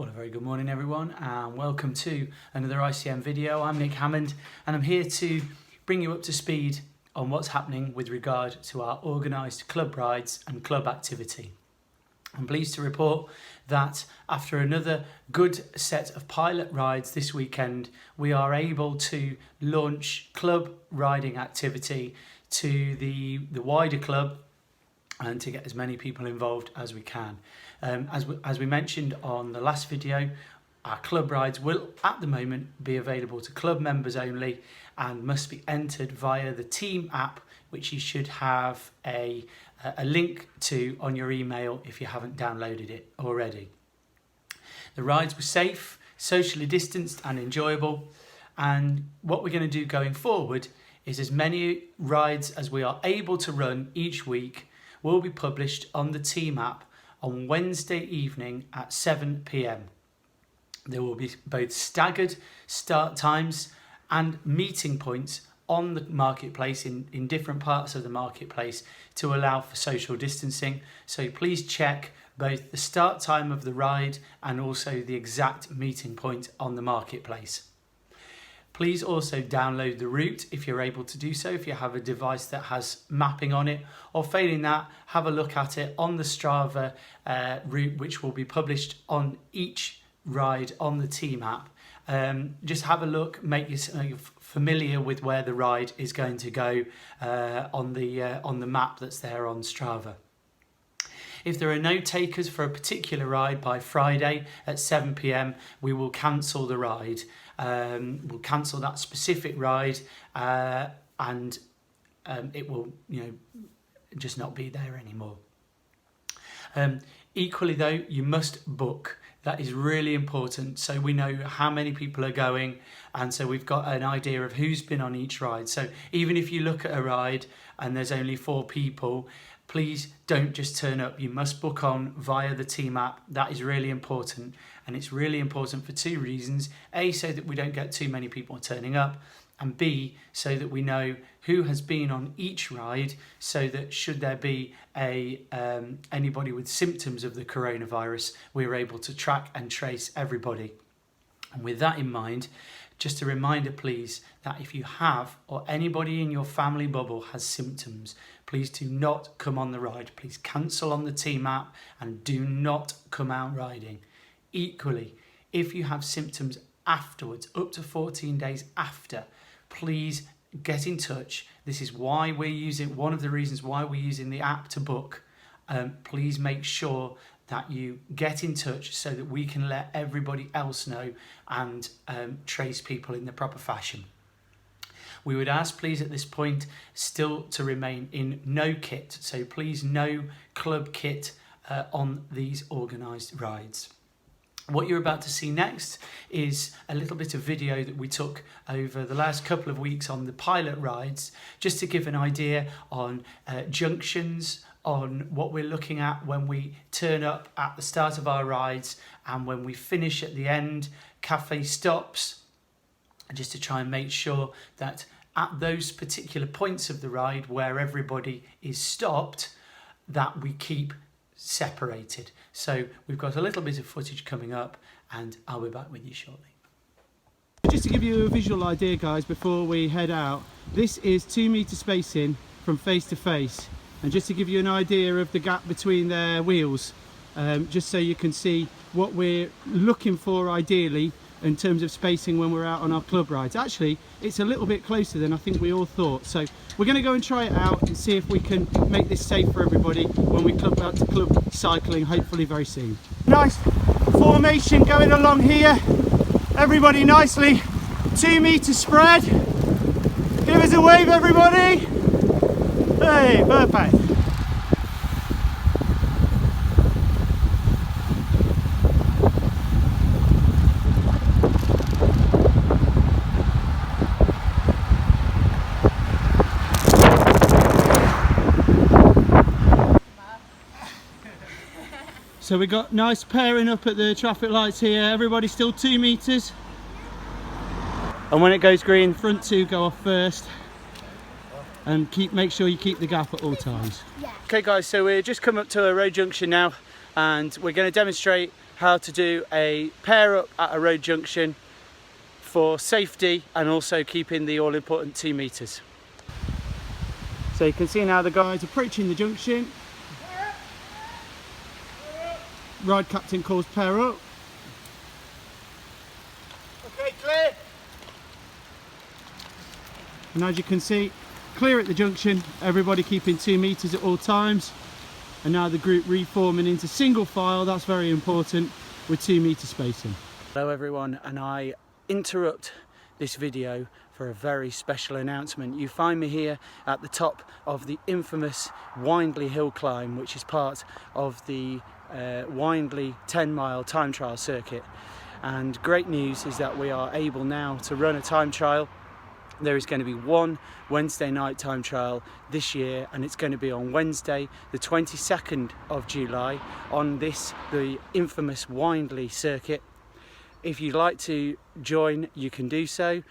Well, a very good morning everyone and welcome to another ICN video. I'm Nick Hammond and I'm here to bring you up to speed on what's happening with regard to our organised club rides and club activity. I'm pleased to report that after another good set of pilot rides this weekend, we are able to launch club riding activity to the wider club and to get as many people involved as we can. As we mentioned on the last video, our club rides will at the moment be available to club members only and must be entered via the team app, which you should have a link to on your email if you haven't downloaded it already. The rides were safe, socially distanced and enjoyable, and what we're going to do going forward is as many rides as we are able to run each week will be published on the team app on Wednesday evening at 7 p.m. There will be both staggered start times and meeting points on the marketplace in different parts of the marketplace to allow for social distancing. So please check both the start time of the ride and also the exact meeting point on the marketplace. Please also download the route if you're able to do so, if you have a device that has mapping on it, or failing that, have a look at it on the Strava route, which will be published on each ride on the team app. Just have a look, make yourself familiar with where the ride is going to go on the map that's there on Strava. If there are no takers for a particular ride by Friday at 7 p.m, we will cancel the ride. We'll cancel that specific ride and it will, just not be there anymore. Equally though, you must book. That is really important, so we know how many people are going, and so we've got an idea of who's been on each ride. So even if you look at a ride and there's only 4 people, please don't just turn up. You must book on via the team app. That is really important, and it's really important for 2 reasons. A, so that we don't get too many people turning up, and B, so that we know who has been on each ride, so that should there be anybody with symptoms of the coronavirus, we're able to track and trace everybody. And with that in mind, just a reminder please, that if you have or anybody in your family bubble has symptoms, please do not come on the ride. Please cancel on the team app and do not come out riding. Equally, if you have symptoms afterwards, up to 14 days after, please get in touch. This is why we're using, one of the reasons why we're using the app to book. Please make sure that you get in touch so that we can let everybody else know and trace people in the proper fashion. We would ask please at this point still to remain in no kit, so please no club kit on these organised rides. What you're about to see next is a little bit of video that we took over the last couple of weeks on the pilot rides, just to give an idea on junctions, on what we're looking at when we turn up at the start of our rides and when we finish at the end, cafe stops, just to try and make sure that at those particular points of the ride where everybody is stopped, that we keep separated. So we've got a little bit of footage coming up and I'll be back with you shortly. Just to give you a visual idea guys before we head out, this is 2 metre spacing from face to face, and just to give you an idea of the gap between their wheels, just so you can see what we're looking for ideally in terms of spacing when we're out on our club rides. Actually, it's a little bit closer than I think we all thought, so we're going to go and try it out and see if we can make this safe for everybody when we come out to club cycling, hopefully very soon. Nice formation going along here, everybody nicely 2 metre spread. Give us a wave everybody. Hey, perfect. So we got nice pairing up at the traffic lights here. Everybody still 2 metres. And when it goes green, front 2 go off first. And make sure you keep the gap at all times. Okay guys, so we're just come up to a road junction now and we're going to demonstrate how to do a pair up at a road junction for safety and also keeping the all important 2 meters. So you can see now the guys approaching the junction. Ride captain calls pair up. Okay, clear. And as you can see, clear at the junction, everybody keeping 2 meters at all times. And now the group reforming into single file, that's very important, with 2 meter spacing. Hello everyone, and I interrupt this video for a very special announcement. You find me here at the top of the infamous Windley Hill climb, which is part of the Windley 10-mile time trial circuit. And great news is that we are able now to run a time trial. There is going to be one Wednesday night time trial this year, and it's going to be on Wednesday the 22nd of July on the infamous Windley circuit. If you'd like to join, you can do so.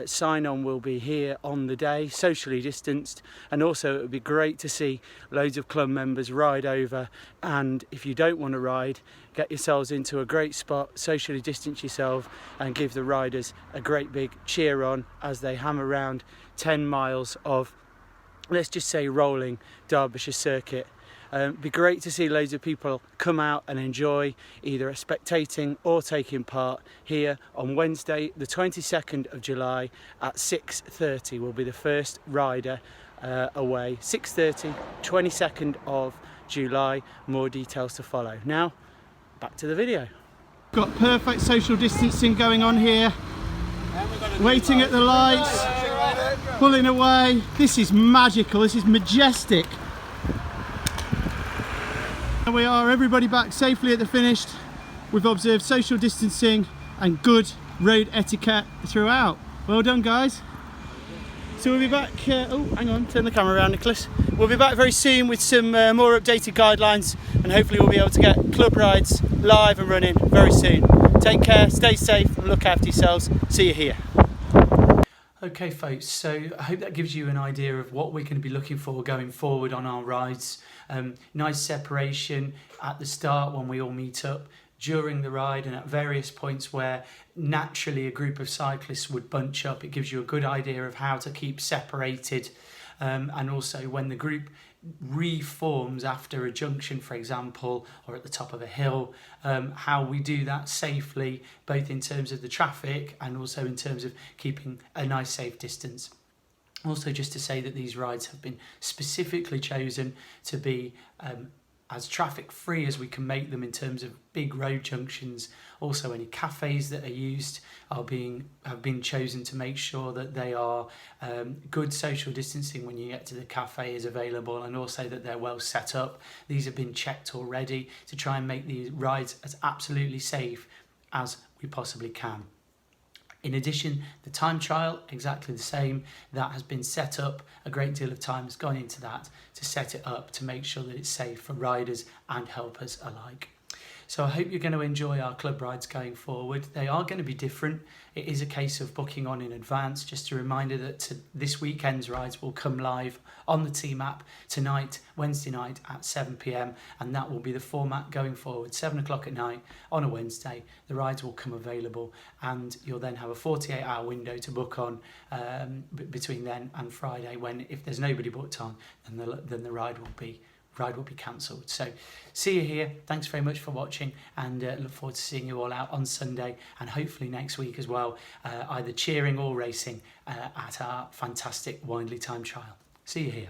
Sign on will be here on the day, socially distanced, and also it would be great to see loads of club members ride over. And if you don't want to ride, get yourselves into a great spot, socially distance yourself, and give the riders a great big cheer on as they hammer around 10 miles of, let's just say, rolling Derbyshire circuit. Be great to see loads of people come out and enjoy either spectating or taking part here on Wednesday the 22nd of July at 6:30 will be the first rider away. 6:30, 22nd of July, more details to follow. Now back to the video. Got perfect social distancing going on here, waiting at the lights, pulling away. This is magical, this is majestic. We are, everybody back safely at the finish. We've observed social distancing and good road etiquette throughout. Well done, guys. So we'll be back, oh hang on, turn the camera around, Nicholas. We'll be back very soon with some more updated guidelines, and hopefully we'll be able to get club rides live and running very soon. Take care, stay safe and look after yourselves. See you here. Okay folks, so I hope that gives you an idea of what we're going to be looking for going forward on our rides. Nice separation at the start when we all meet up, during the ride, and at various points where naturally a group of cyclists would bunch up. It gives you a good idea of how to keep separated, and also when the group reforms after a junction, for example, or at the top of a hill, how we do that safely, both in terms of the traffic and also in terms of keeping a nice safe distance. Also, just to say that these rides have been specifically chosen to be as traffic free as we can make them in terms of big road junctions. Also, any cafes that are used have been chosen to make sure that they are good social distancing when you get to the cafe is available, and also that they're well set up. These have been checked already to try and make these rides as absolutely safe as we possibly can. In addition, the time trial, exactly the same. That has been set up. A great deal of time has gone into that to set it up to make sure that it's safe for riders and helpers alike. So I hope you're going to enjoy our club rides going forward. They are going to be different. It is a case of booking on in advance. Just a reminder that this weekend's rides will come live on the team app tonight, Wednesday night at 7 p.m. and that will be the format going forward. 7 o'clock at night on a Wednesday, the rides will come available, and you'll then have a 48-hour window to book on between then and Friday, when if there's nobody booked on, then the ride will be cancelled. So see you here. Thanks very much for watching, and look forward to seeing you all out on Sunday and hopefully next week as well, either cheering or racing at our fantastic Windley time trial. See you here.